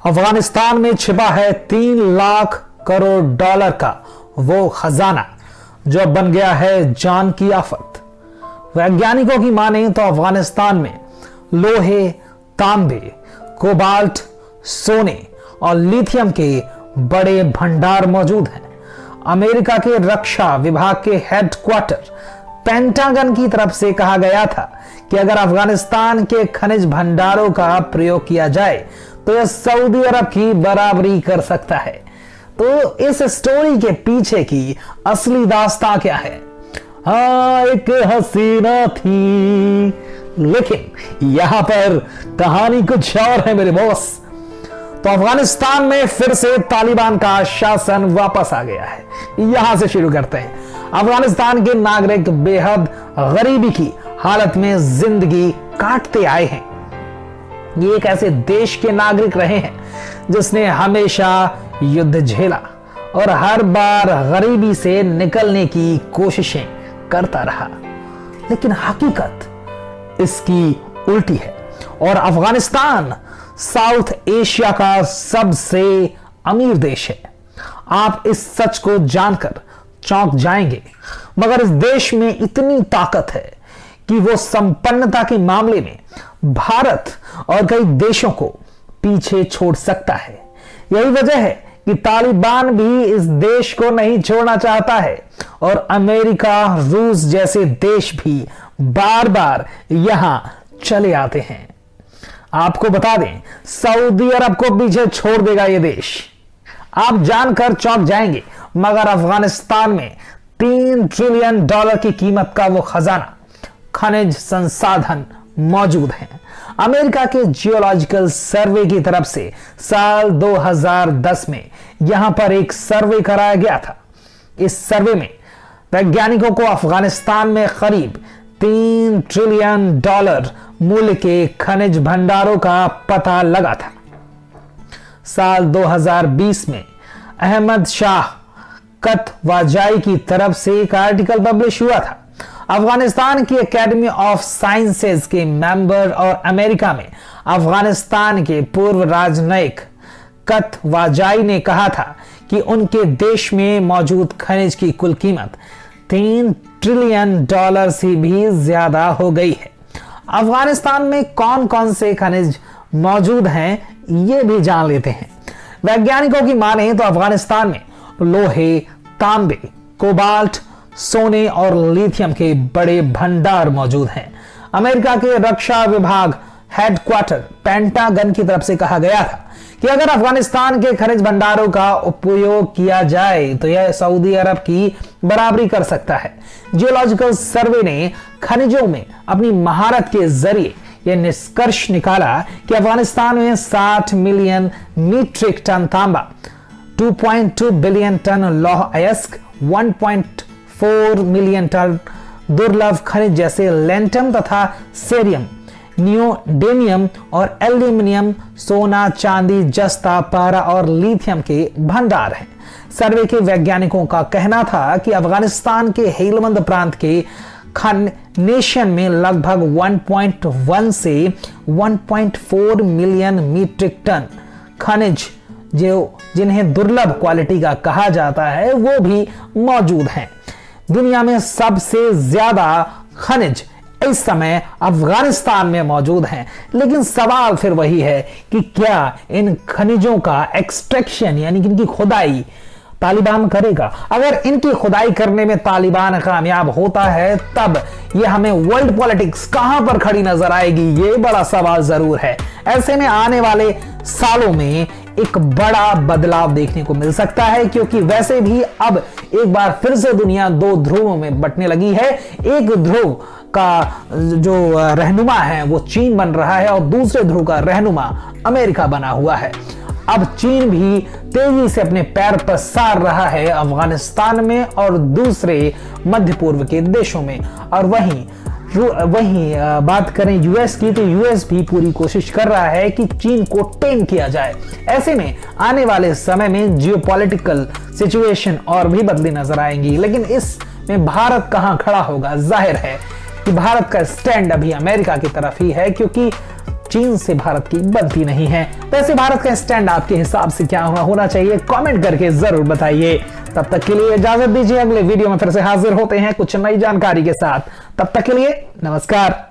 अफगानिस्तान में छिपा है 3 लाख करोड़ डॉलर का वो खजाना जो बन गया है जान की आफत। वैज्ञानिकों की माने तो अफगानिस्तान में लोहे, तांबे, कोबाल्ट, सोने और लिथियम के बड़े भंडार मौजूद हैं। अमेरिका के रक्षा विभाग के हेडक्वार्टर पेंटागन की तरफ से कहा गया था कि अगर अफगानिस्तान के खनिज भंडारों का प्रयोग किया जाए तो यह सऊदी अरब की बराबरी कर सकता है। तो इस स्टोरी के पीछे की असली दास्तां क्या है? हाँ, एक हसीना थी, लेकिन यहां पर कहानी कुछ और है मेरे बॉस। तो अफगानिस्तान में फिर से तालिबान का शासन वापस आ गया है। यहां से शुरू करते हैं। अफगानिस्तान के नागरिक बेहद गरीबी की हालत में जिंदगी काटते आए हैं। ये एक ऐसे देश के नागरिक रहे हैं जिसने हमेशा युद्ध झेला और हर बार गरीबी से निकलने की कोशिशें करता रहा, लेकिन हकीकत इसकी उल्टी है। और अफगानिस्तान साउथ एशिया का सबसे अमीर देश है। आप इस सच को जानकर चौंक जाएंगे, मगर इस देश में इतनी ताकत है कि वो संपन्नता के मामले में भारत और कई देशों को पीछे छोड़ सकता है। यही वजह है कि तालिबान भी इस देश को नहीं छोड़ना चाहता है और अमेरिका, रूस जैसे देश भी बार बार यहां चले आते हैं। आपको बता दें, सऊदी अरब को पीछे छोड़ देगा यह देश। आप जानकर चौंक जाएंगे, मगर अफगानिस्तान में 3 ट्रिलियन डॉलर की कीमत का वो खजाना, खनिज संसाधन मौजूद हैं। अमेरिका के जियोलॉजिकल सर्वे की तरफ से साल 2010 में यहां पर एक सर्वे कराया गया था। इस सर्वे में वैज्ञानिकों को अफगानिस्तान में करीब 3 ट्रिलियन डॉलर मूल्य के खनिज भंडारों का पता लगा था। साल 2020 में अहमद शाह कतवाजाई की तरफ से एक आर्टिकल पब्लिश हुआ था। अफगानिस्तान की एकेडमी ऑफ साइंसेज के मेंबर और अमेरिका में अफगानिस्तान के पूर्व राजनयिक कतवाजाई ने कहा था कि उनके देश में मौजूद खनिज की कुल कीमत 3 ट्रिलियन डॉलर से भी ज्यादा हो गई है। अफगानिस्तान में कौन कौन से खनिज मौजूद हैं, ये भी जान लेते हैं। वैज्ञानिकों की माने तो अफगानिस्तान में लोहे, तांबे, कोबाल्ट, सोने और लिथियम के बड़े भंडार मौजूद हैं। अमेरिका के रक्षा विभाग हेडक्वार्टर पेंटागन की तरफ से कहा गया था कि अगर अफगानिस्तान के खनिज भंडारों का उपयोग किया जाए तो यह सऊदी अरब की बराबरी कर सकता है। जियोलॉजिकल सर्वे ने खनिजों में अपनी महारत के जरिए यह निष्कर्ष निकाला कि अफगानिस्तान में 60 मिलियन मीट्रिक टन तांबा, 2.2 बिलियन टन लौह अयस्क, 1.4 मिलियन टन दुर्लभ खनिज जैसे लेंटम तथा सेरियम, नियोडेमियम और एल्यूमिनियम, सोना, चांदी, जस्ता, पारा और लिथियम के भंडार हैं। सर्वे के वैज्ञानिकों का कहना था कि अफगानिस्तान के हेलमंद प्रांत के खानेशन में लगभग 1.1 से 1.4 मिलियन मीट्रिक टन खनिज जिन्हें दुर्लभ क्वालिटी का कहा जाता है वो भी मौजूद हैं। दुनिया में सबसे ज्यादा खनिज इस समय अफगानिस्तान में मौजूद हैं, लेकिन सवाल फिर वही है कि क्या इन खनिजों का एक्सट्रैक्शन यानी कि इनकी खुदाई तालिबान करेगा? अगर इनकी खुदाई करने में तालिबान कामयाब होता है तब यह हमें वर्ल्ड पॉलिटिक्स कहां पर खड़ी नजर आएगी, ये बड़ा सवाल जरूर है। ऐसे में आने वाले सालों में एक बड़ा बदलाव देखने को मिल सकता है, क्योंकि वैसे भी अब एक बार फिर से दुनिया 2 ध्रुवों में बंटने लगी है। एक ध्रुव का जो रहनुमा है वो चीन बन रहा है और दूसरे ध्रुव का रहनुमा अमेरिका बना हुआ है। अब चीन भी तेजी से अपने पैर पसार रहा है अफगानिस्तान में और दूसरे मध्य पूर्व के देशों में। और वहीं बात करें यूएस की, तो यूएस भी पूरी कोशिश कर रहा है कि चीन को टेम किया जाए। ऐसे में आने वाले समय में जियोपॉलिटिकल सिचुएशन और भी बदली नजर आएंगी, लेकिन इसमें भारत कहां खड़ा होगा? जाहिर है कि भारत का स्टैंड अभी अमेरिका की तरफ ही है, क्योंकि चीन से भारत की बनती नहीं है। वैसे भारत का स्टैंड आपके हिसाब से क्या होना चाहिए, कमेंट करके जरूर बताइए। तब तक के लिए इजाजत दीजिए, अगले वीडियो में फिर से हाजिर होते हैं कुछ नई जानकारी के साथ। तब तक के लिए नमस्कार।